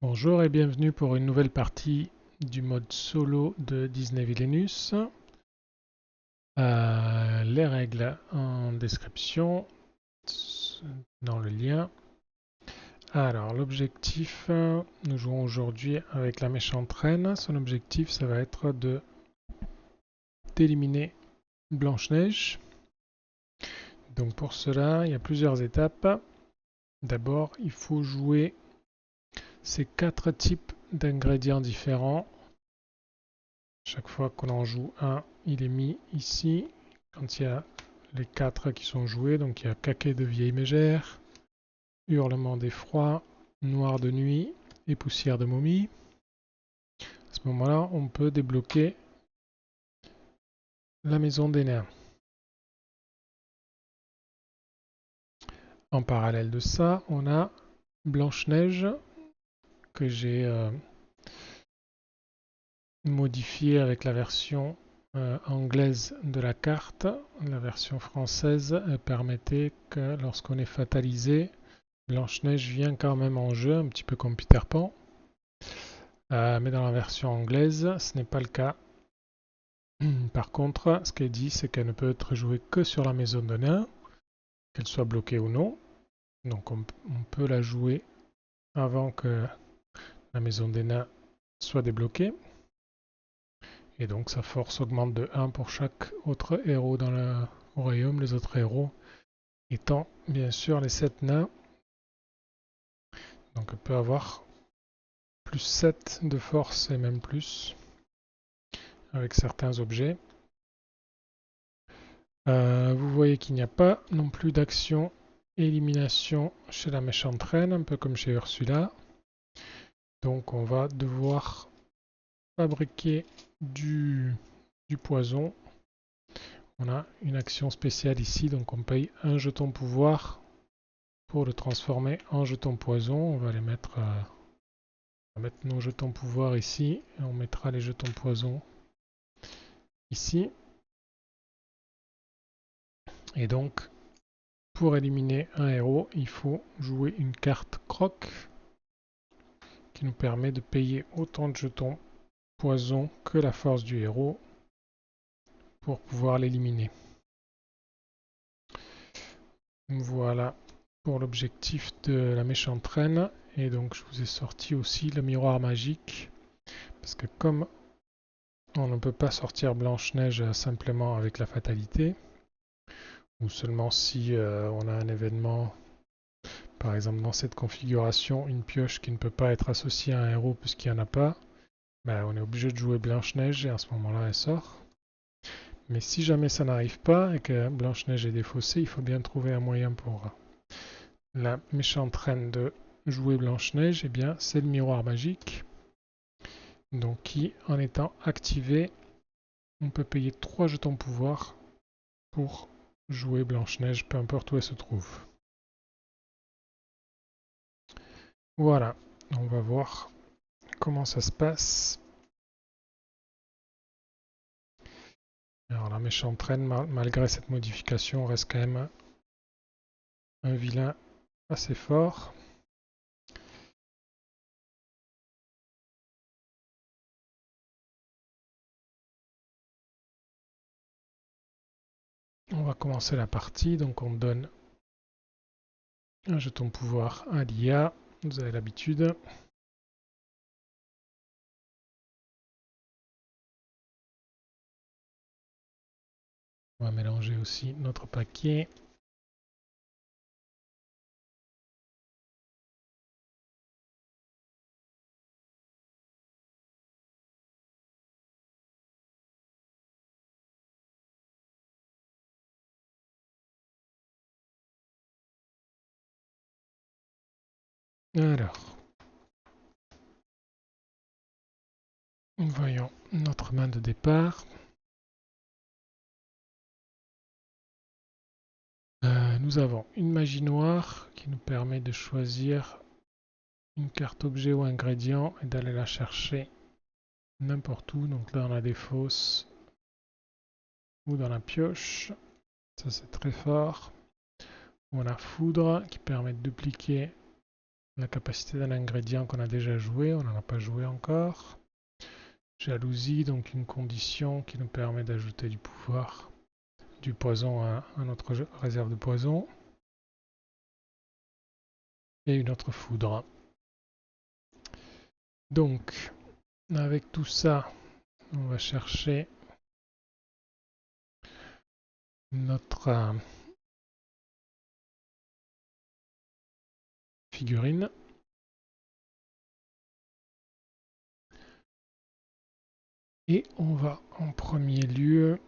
Bonjour et bienvenue pour une nouvelle partie du mode solo de Disney Villainous. Les règles en description dans le lien. Alors l'objectif, nous jouons aujourd'hui avec la méchante reine. Son objectif, ça va être d'éliminer Blanche-Neige. Donc pour cela, il y a plusieurs étapes. D'abord, il faut jouer ces 4 types d'ingrédients différents. Chaque fois qu'on en joue un, il est mis ici. Quand il y a les 4 qui sont joués, donc il y a caquet de vieille mégère, hurlement d'effroi, noir de nuit et poussière de momie. À ce moment-là, on peut débloquer la maison des nains. En parallèle de ça, on a Blanche-Neige que j'ai modifié avec la version anglaise de la carte. La version française permettait que lorsqu'on est fatalisé, Blanche-Neige vient quand même en jeu, un petit peu comme Peter Pan. Mais dans la version anglaise, ce n'est pas le cas. Par contre, ce qu'elle dit, c'est qu'elle ne peut être jouée que sur la maison de nains, qu'elle soit bloquée ou non. Donc on peut la jouer avant que la maison des nains soit débloquée. Et donc sa force augmente de 1 pour chaque autre héros dans le royaume, les autres héros étant bien sûr les 7 nains. Donc elle peut avoir plus 7 de force et même plus avec certains objets. Vous voyez qu'il n'y a pas non plus d'action élimination chez la méchante reine, un peu comme chez Ursula. Donc on va devoir fabriquer du poison. On a une action spéciale ici, donc on paye un jeton pouvoir pour le transformer en jeton poison. On va mettre nos jetons pouvoir ici et on mettra les jetons poison ici. Et donc pour éliminer un héros, il faut jouer une carte croc qui nous permet de payer autant de jetons poison que la force du héros pour pouvoir l'éliminer. Voilà pour l'objectif de la méchante reine. Et donc je vous ai sorti aussi le miroir magique. Parce que comme on ne peut pas sortir Blanche-Neige simplement avec la fatalité, ou seulement si on a un événement, par exemple dans cette configuration, une pioche qui ne peut pas être associée à un héros puisqu'il n'y en a pas, ben, on est obligé de jouer Blanche-Neige et à ce moment-là elle sort. Mais si jamais ça n'arrive pas et que Blanche-Neige est défaussée, il faut bien trouver un moyen pour la méchante reine de jouer Blanche-Neige. Et bien c'est le miroir magique. Donc qui, en étant activé, on peut payer 3 jetons pouvoir pour jouer Blanche-Neige, peu importe où elle se trouve. Voilà, on va voir comment ça se passe. Alors la méchante reine, malgré cette modification, reste quand même un vilain assez fort. On va commencer la partie, donc on donne un jeton pouvoir à l'IA, vous avez l'habitude. On va mélanger aussi notre paquet. Alors, voyons notre main de départ. Nous avons une magie noire qui nous permet de choisir une carte objet ou ingrédient et d'aller la chercher n'importe où. Donc là on a des fosses ou dans la pioche. Ça c'est très fort. On a foudre qui permet de dupliquer la capacité d'un ingrédient qu'on a déjà joué, on n'en a pas joué encore. Jalousie, donc une condition qui nous permet d'ajouter du pouvoir, du poison à notre réserve de poison. Et une autre foudre. Donc, avec tout ça, on va chercher notre figurine. Et on va en premier lieu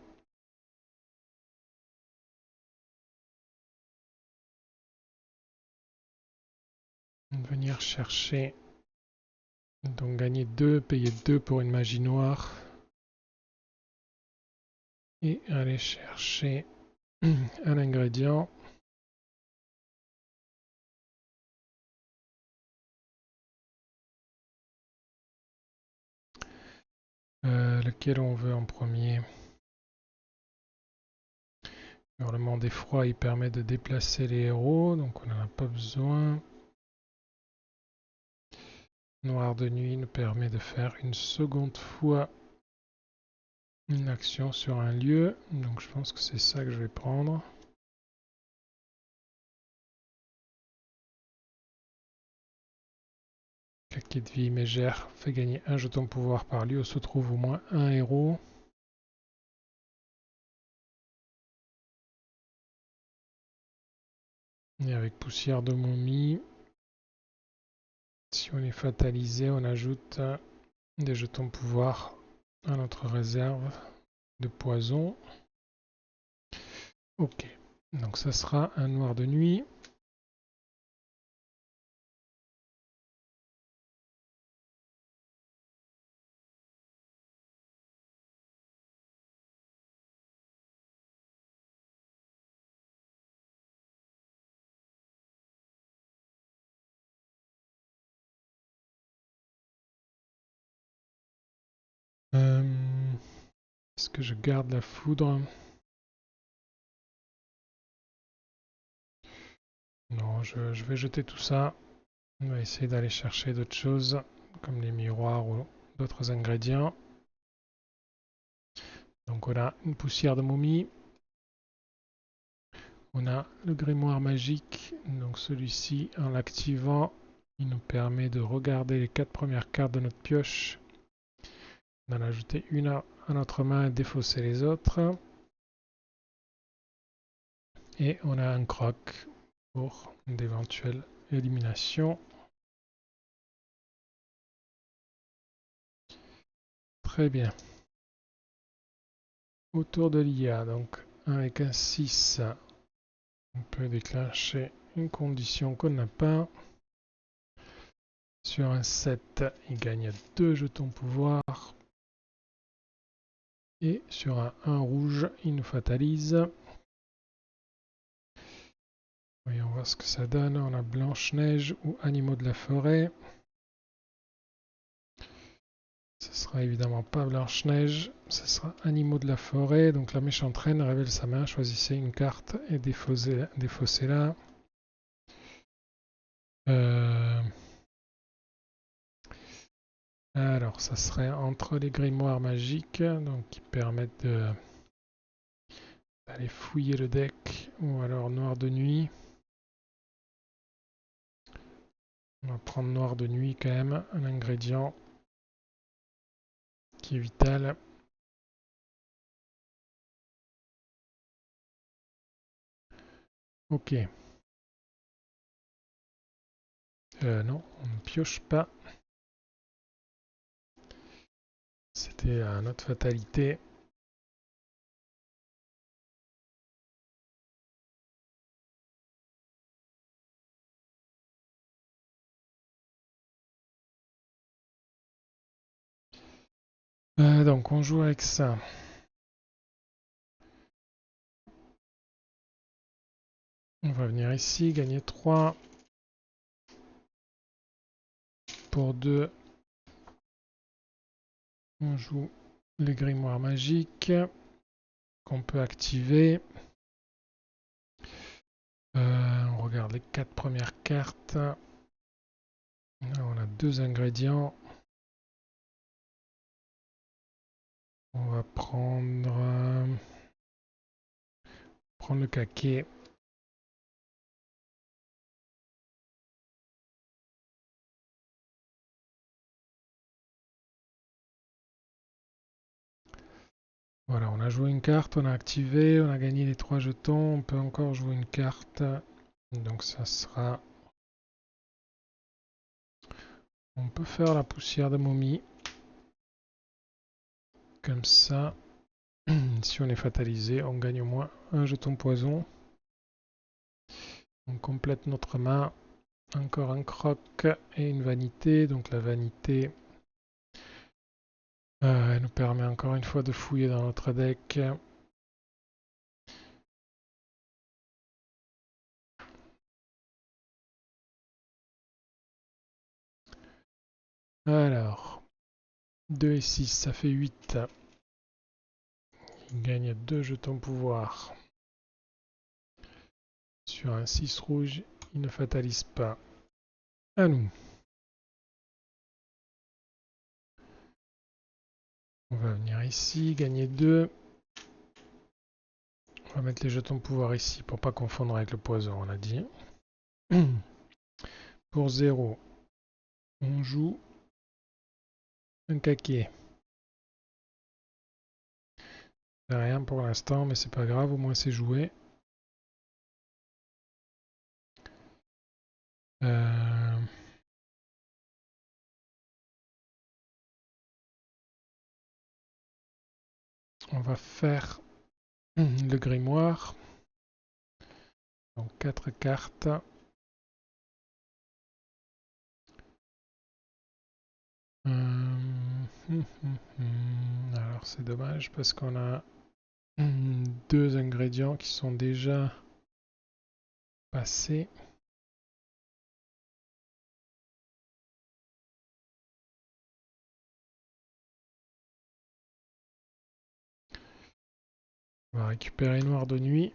venir chercher, donc gagner 2, payer 2 pour une magie noire. Et aller chercher un ingrédient. Lequel on veut en premier. Hurlement d'effroi, il permet de déplacer les héros, donc on n'en a pas besoin. Noir de nuit nous permet de faire une seconde fois une action sur un lieu, donc je pense que c'est ça que je vais prendre. Claquet de vie mégère fait gagner un jeton pouvoir par lieu où se trouve au moins un héros. Et avec poussière de momie, si on est fatalisé, on ajoute des jetons pouvoir à notre réserve de poison. Ok, donc ça sera un noir de nuit. Est-ce que je garde la foudre? Non, je vais jeter tout ça. On va essayer d'aller chercher d'autres choses, comme les miroirs ou d'autres ingrédients. Donc on a une poussière de momie. On a le grimoire magique. Donc celui-ci, en l'activant, il nous permet de regarder les 4 premières cartes de notre pioche, d'en ajouter une à notre main et défausser les autres. Et on a un croc pour d'éventuelles éliminations. Très bien. Autour de l'IA, donc avec un 6, on peut déclencher une condition qu'on n'a pas. Sur un 7, il gagne 2 jetons pouvoir. Et sur un 1 rouge, il nous fatalise. Voyons voir ce que ça donne. On a Blanche-Neige ou Animaux de la forêt. Ce sera évidemment pas Blanche-Neige, ce sera Animaux de la forêt. Donc la méchante reine révèle sa main, choisissez une carte et défaussez-la. Alors ça serait entre les grimoires magiques, donc qui permettent d'aller fouiller le deck, ou alors noir de nuit. On va prendre noir de nuit quand même, un ingrédient qui est vital. Ok. Non, on ne pioche pas. C'était notre fatalité. Donc on joue avec ça. On va venir ici, gagner 3. Pour 2, on joue les grimoires magiques qu'on peut activer. On regarde les 4 premières cartes. Là, on a 2 ingrédients. On va prendre le kake. Voilà, on a joué une carte, on a activé, on a gagné les 3 jetons. On peut encore jouer une carte. Donc ça sera... On peut faire la poussière de momie. Comme ça, si on est fatalisé, on gagne au moins un jeton poison. On complète notre main. Encore un croc et une vanité. Donc la vanité elle nous permet encore une fois de fouiller dans notre deck. Alors, 2 et 6, ça fait 8. Il gagne 2 jetons pouvoir. Sur un 6 rouge, il ne fatalise pas. À nous. On va venir ici, gagner 2. On va mettre les jetons de pouvoir ici pour pas confondre avec le poison, on a dit. Pour 0, on joue un kake. Rien pour l'instant, mais c'est pas grave, au moins c'est joué. On va faire le grimoire. Donc 4 cartes. Alors c'est dommage parce qu'on a 2 ingrédients qui sont déjà passés. On va récupérer noir de nuit,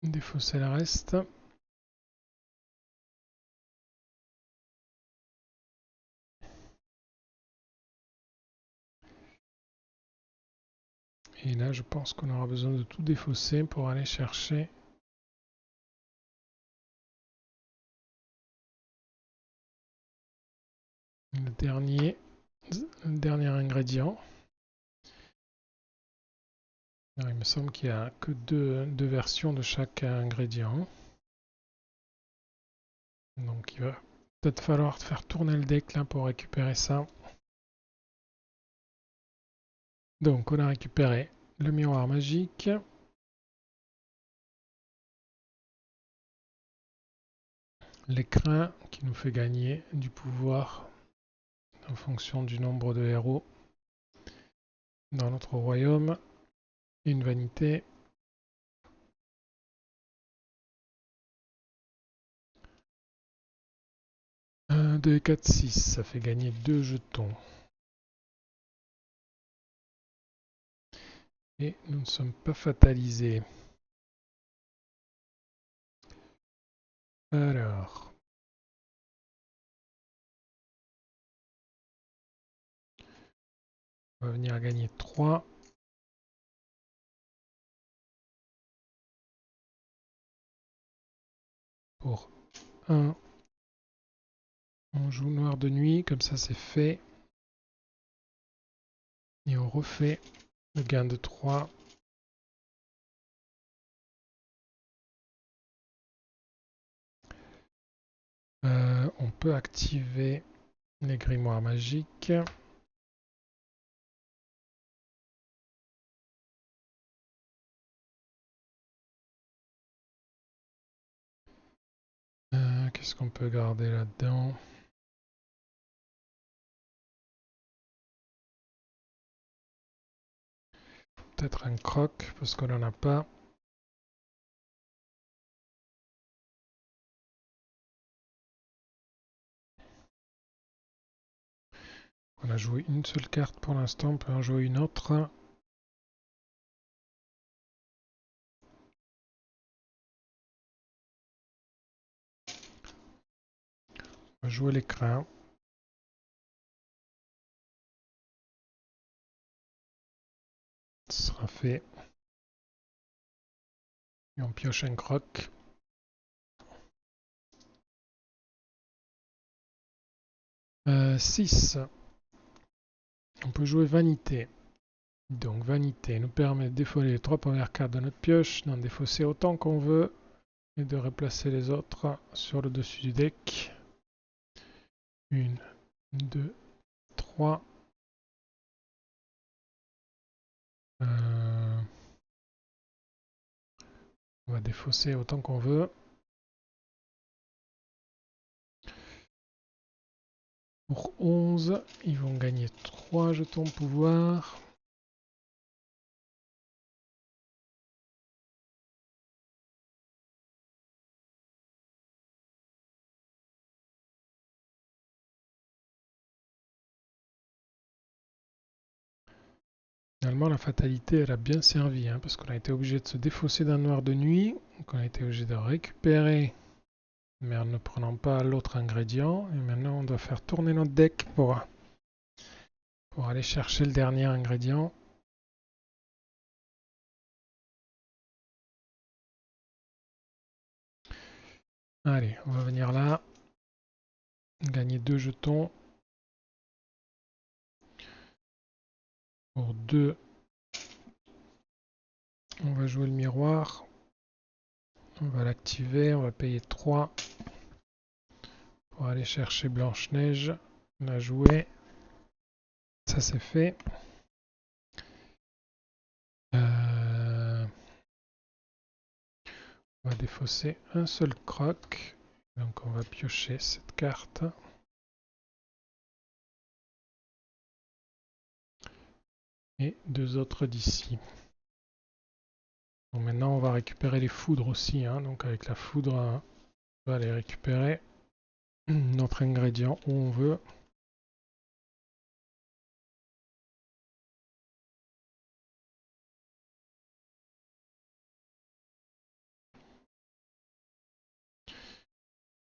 défausser le reste. Et là je pense qu'on aura besoin de tout défausser pour aller chercher le dernier ingrédient. Alors, il me semble qu'il n'y a que deux versions de chaque ingrédient. Donc il va peut-être falloir faire tourner le deck là pour récupérer ça. Donc on a récupéré le miroir magique. L'écrin qui nous fait gagner du pouvoir en fonction du nombre de héros dans notre royaume. Une vanité. 1, 2, 4, 6. Ça fait gagner 2 jetons. Et nous ne sommes pas fatalisés. Alors. On va venir gagner 3. Pour 1. On joue noir de nuit, comme ça c'est fait. Et on refait le gain de 3. On peut activer les grimoires magiques. Qu'est-ce qu'on peut garder là-dedans? Peut-être un croc, parce qu'on n'en a pas. On a joué une seule carte pour l'instant, on peut en jouer une autre. On va jouer l'écran. Ce sera fait. Et on pioche un croc. 6. On peut jouer vanité. Donc vanité nous permet de défausser les 3 premières cartes de notre pioche, d'en défausser autant qu'on veut et de replacer les autres sur le dessus du deck. 1, 2, 3. On va défausser autant qu'on veut. Pour 11, ils vont gagner 3 jetons pouvoir. Finalement, la fatalité, elle a bien servi, hein, parce qu'on a été obligé de se défausser d'un noir de nuit, qu'on a été obligé de récupérer, mais en ne prenant pas l'autre ingrédient. Et maintenant, on doit faire tourner notre deck pour aller chercher le dernier ingrédient. Allez, on va venir là, gagner 2 jetons. Pour 2, on va jouer le miroir. On va l'activer, on va payer 3 pour aller chercher Blanche-Neige. On a joué. Ça c'est fait. On va défausser un seul croc. Donc on va piocher cette carte. Et 2 autres d'ici. Donc maintenant on va récupérer les foudres aussi. Hein. Donc avec la foudre, on va aller récupérer notre ingrédient où on veut.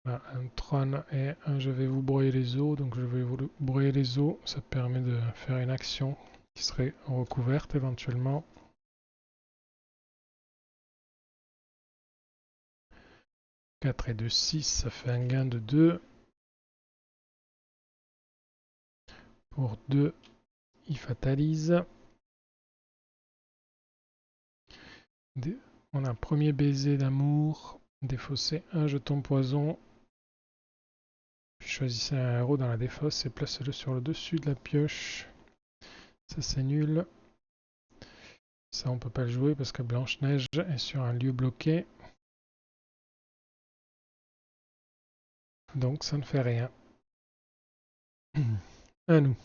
Voilà, un trône et un je vais vous broyer les os. Donc je vais vous broyer les os. Ça permet de faire une action qui serait recouverte éventuellement. 4 et 2, 6, ça fait un gain de 2. Pour 2, il fatalise. On a un premier baiser d'amour. Défaussez un jeton poison. Puis choisissez un héros dans la défausse et placez-le sur le dessus de la pioche. Ça c'est nul. Ça on peut pas le jouer parce que Blanche-Neige est sur un lieu bloqué. Donc ça ne fait rien. À nous.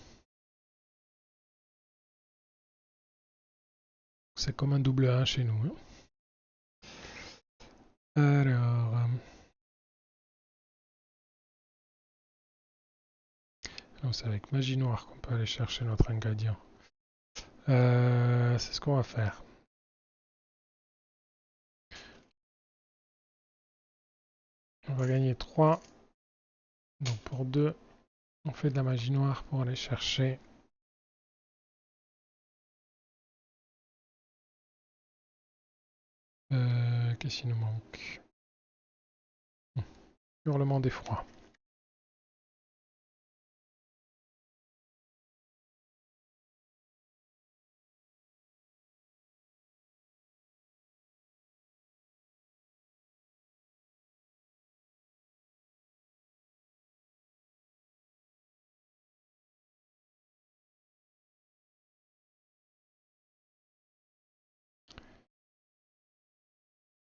C'est comme un double 1 chez nous. Hein. Alors... c'est avec magie noire qu'on peut aller chercher notre ingrédient. C'est ce qu'on va faire. On va gagner 3. Donc pour 2, on fait de la magie noire pour aller chercher. Qu'est-ce qu'il nous manque? Hurlement d'effroi.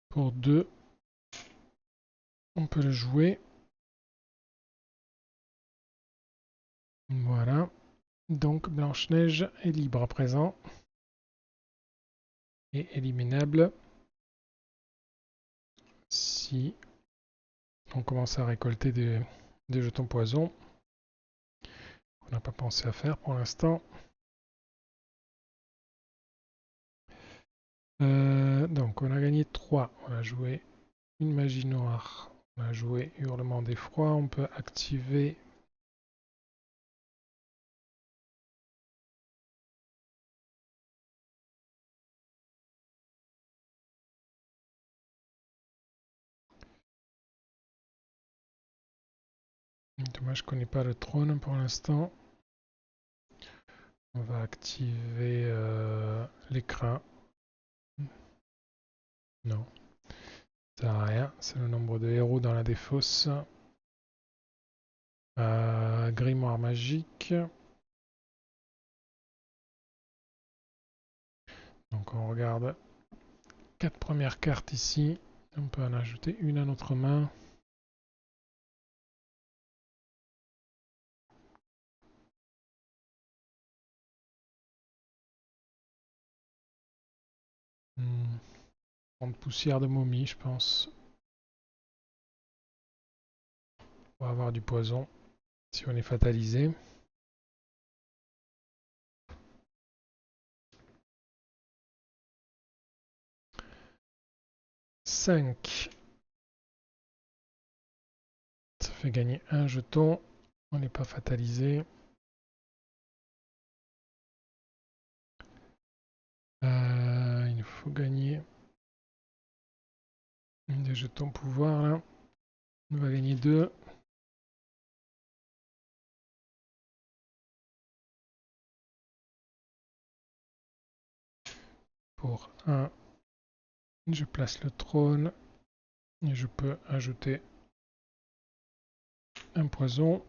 Pour 2, on peut le jouer. Voilà. Donc Blanche-Neige est libre à présent. Et éliminable. Si on commence à récolter des jetons poison. On n'a pas pensé à faire pour l'instant. Donc on a gagné 3. On a joué une magie noire On a joué hurlement d'effroi, on peut activer dommage, je connais pas le trône pour l'instant. On va activer l'écran. Non, ça sert à rien, c'est le nombre de héros dans la défausse. Grimoire magique. Donc on regarde 4 premières cartes ici. On peut en ajouter une à notre main. Prendre poussière de momie, je pense. On va avoir du poison si on est fatalisé. Cinq. Ça fait gagner un jeton. On n'est pas fatalisé. Il nous faut gagner des jetons pouvoir là. On va gagner 2. Pour 1, je place le trône et je peux ajouter un poison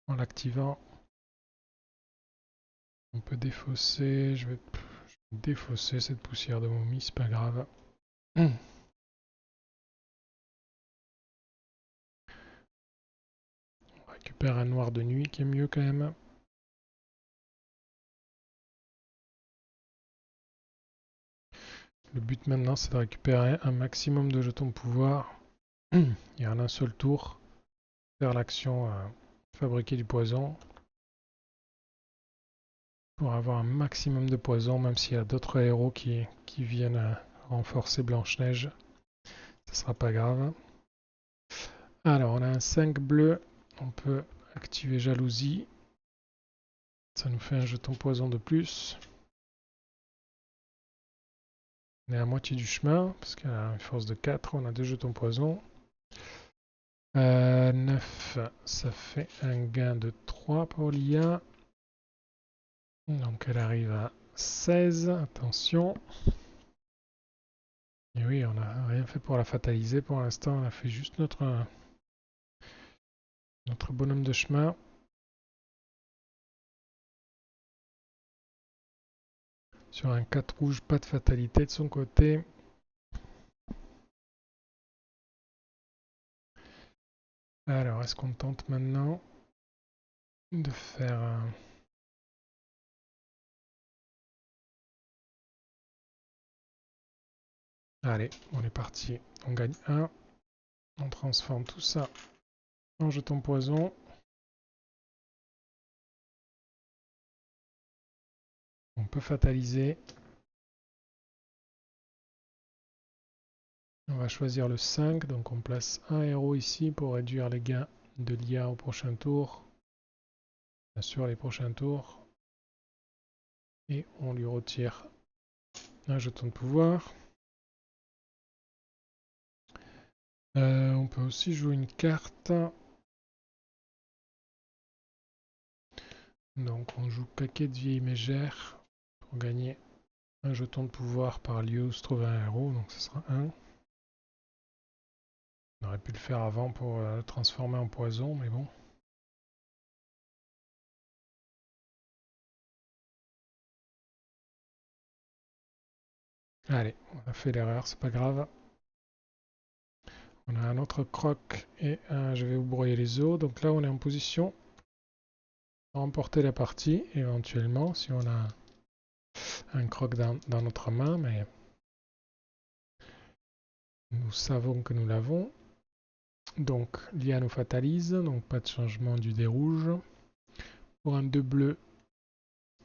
en l'activant. On peut défausser. Je vais défausser cette poussière de momie, c'est pas grave. On récupère un noir de nuit qui est mieux quand même. Le but maintenant, c'est de récupérer un maximum de jetons de pouvoir et en un seul tour faire l'action fabriquer du poison pour avoir un maximum de poison, même s'il y a d'autres héros qui viennent renforcer Blanche-Neige, ça sera pas grave. Alors on a un 5 bleu, on peut activer jalousie, ça nous fait un jeton poison de plus. On est à moitié du chemin, parce qu'elle a une force de 4, on a 2 jetons poison. 9, ça fait un gain de 3 pour l'IA. Donc elle arrive à 16, attention. Et oui, on n'a rien fait pour la fataliser pour l'instant, on a fait juste notre bonhomme de chemin. Sur un 4 rouge, pas de fatalité de son côté. Alors, est-ce qu'on tente maintenant de faire un... Allez, on est parti. On gagne 1. On transforme tout ça en jeton poison. On peut fataliser. On va choisir le 5, donc on place un héros ici pour réduire les gains de l'IA au prochain tour. Bien sûr, les prochains tours. Et on lui retire un jeton de pouvoir. On peut aussi jouer une carte. Donc on joue Caquet de vieille mégère pour gagner un jeton de pouvoir par lieu où se trouve un héros, donc ce sera 1. On aurait pu le faire avant pour le transformer en poison, mais bon. Allez, on a fait l'erreur, c'est pas grave. On a un autre croc et je vais vous broyer les os. Donc là, on est en position de remporter la partie, éventuellement, si on a un croc dans notre main, mais nous savons que nous l'avons. Donc, l'IA nous fatalise, donc pas de changement du dé rouge. Pour un 2 bleu,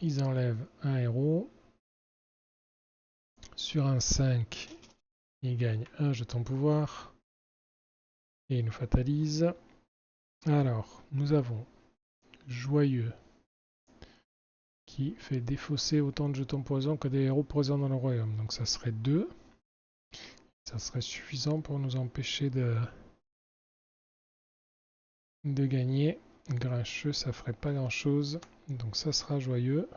ils enlèvent un héros. Sur un 5, ils gagnent un jeton pouvoir. Et il nous fatalise. Alors, nous avons Joyeux qui fait défausser autant de jetons poison que des héros présents dans le royaume. Donc ça serait 2. Ça serait suffisant pour nous empêcher de gagner. Grincheux, ça ferait pas grand chose. Donc ça sera Joyeux.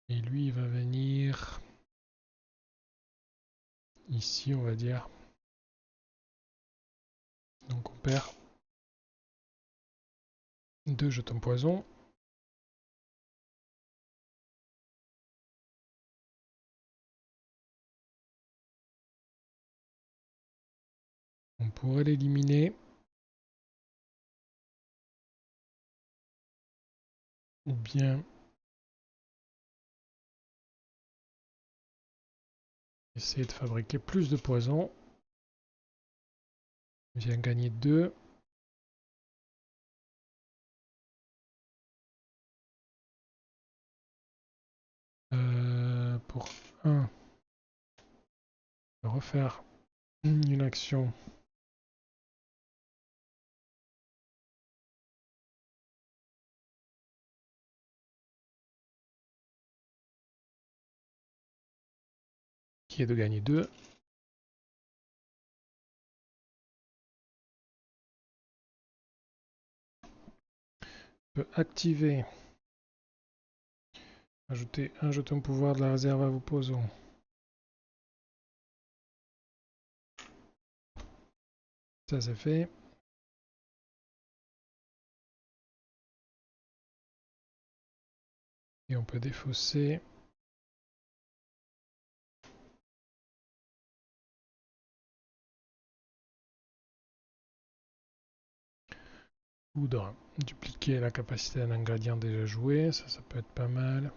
Et lui, il va venir ici, on va dire. Donc on perd 2 jetons poison. On pourrait l'éliminer. Ou bien essayer de fabriquer plus de poison. On vient gagner 2. Pour 1, refaire une action. Qui est de gagner 2. Je peux activer, ajouter un jeton pouvoir de la réserve à vos posons. Ça c'est fait. Et on peut défausser. Poudre. Dupliquer la capacité d'un ingrédient déjà joué. Ça peut être pas mal.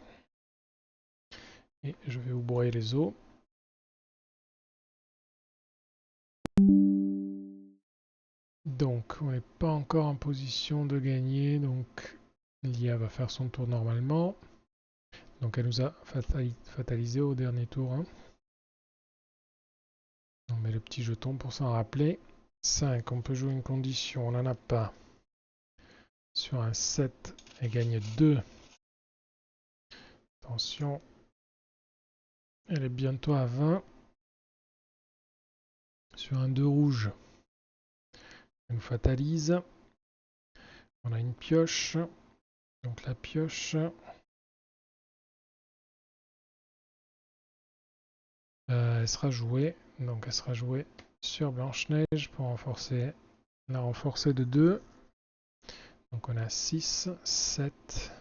Et je vais vous broyer les os. Donc on n'est pas encore en position de gagner. Donc l'IA va faire son tour normalement. Donc elle nous a fatalisé au dernier tour. Hein. On met le petit jeton pour s'en rappeler. 5, on peut jouer une condition, on n'en a pas. Sur un 7, elle gagne 2. Attention, elle est bientôt à 20. Sur un 2 rouge, elle nous fatalise. On a une pioche. Donc la pioche, elle sera jouée. Donc elle sera jouée sur Blanche-Neige pour la renforcer de 2. Donc on a 6, 7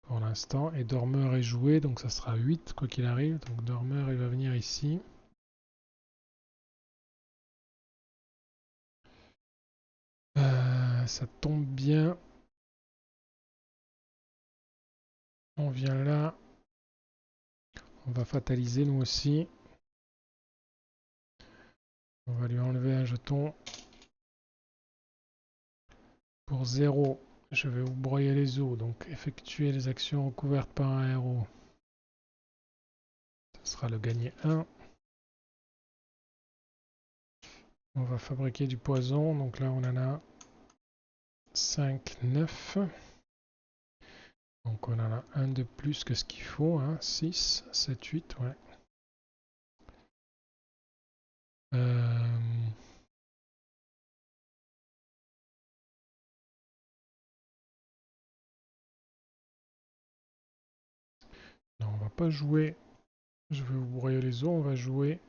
pour l'instant. Et Dormeur est joué, donc ça sera 8 quoi qu'il arrive. Donc Dormeur, il va venir ici. Ça tombe bien. On vient là. On va fataliser nous aussi. On va lui enlever un jeton. Pour 0, je vais vous broyer les os. Donc effectuer les actions recouvertes par un héros. Ce sera le gagner 1. On va fabriquer du poison. Donc là on en a 5, 9. Donc on en a un de plus que ce qu'il faut. Hein. 6, 7, 8. Ouais. Non, on va pas jouer. Je vais vous broyer les os. On va jouer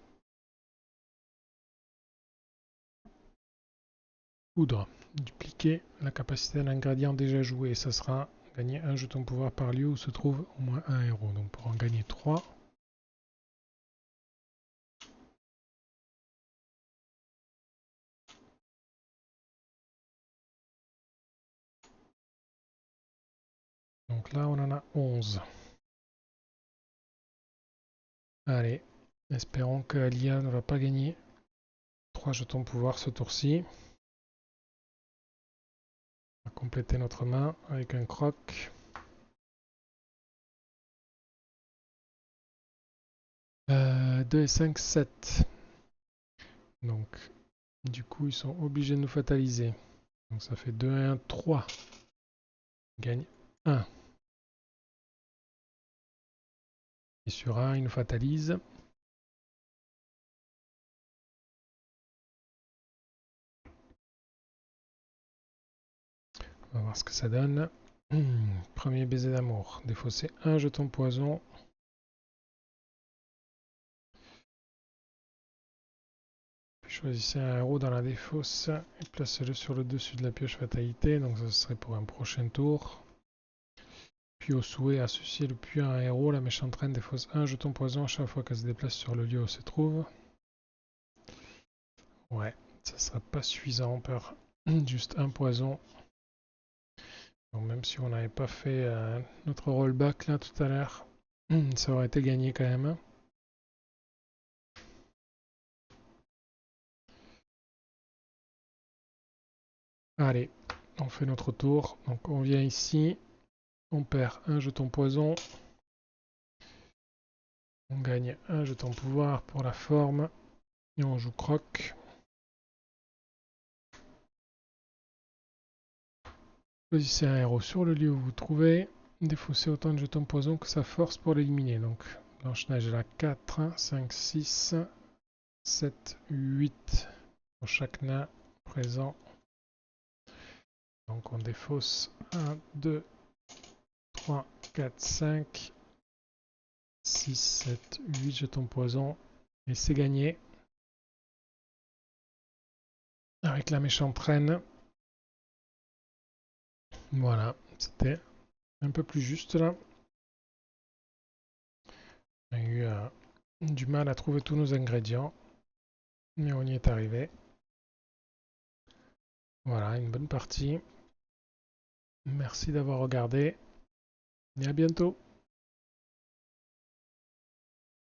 poudre. Dupliquer la capacité d'un ingrédient déjà joué. Ça sera gagner un jeton pouvoir par lieu où se trouve au moins un héros. Donc pour en gagner 3. Donc là on en a 11. Allez, espérons que Alia ne va pas gagner 3 jetons pouvoir ce tour-ci. On va compléter notre main avec un croc. 2 et 5, 7. Donc du coup ils sont obligés de nous fataliser. Donc ça fait 2, 1, 3. Ils gagnent 1. Et sur 1, ils nous fatalisent. On va voir ce que ça donne. Premier baiser d'amour. Défausser un jeton poison. Puis choisissez un héros dans la défausse et placez-le sur le dessus de la pioche fatalité. Donc ça serait pour un prochain tour. Puis au souhait, associez le puits à un héros. La méchante reine défausse un jeton poison à chaque fois qu'elle se déplace sur le lieu où elle se trouve. Ouais, ça sera pas suffisant. On perd juste un poison. Donc même si on n'avait pas fait notre rollback là tout à l'heure, ça aurait été gagné quand même. Allez, on fait notre tour. Donc on vient ici, on perd un jeton poison. On gagne un jeton pouvoir pour la forme. Et on joue croc. Choisissez un héros sur le lieu où vous trouvez. Défaussez autant de jetons poison que sa force pour l'éliminer. Donc Blanche-Neige elle a 4, 5, 6, 7, 8 pour chaque nain présent. Donc on défausse 1, 2, 3, 4, 5, 6, 7, 8 jetons poison. Et c'est gagné. Avec la méchante reine. Voilà, c'était un peu plus juste là. On a eu du mal à trouver tous nos ingrédients. Mais on y est arrivé. Voilà, une bonne partie. Merci d'avoir regardé et à bientôt.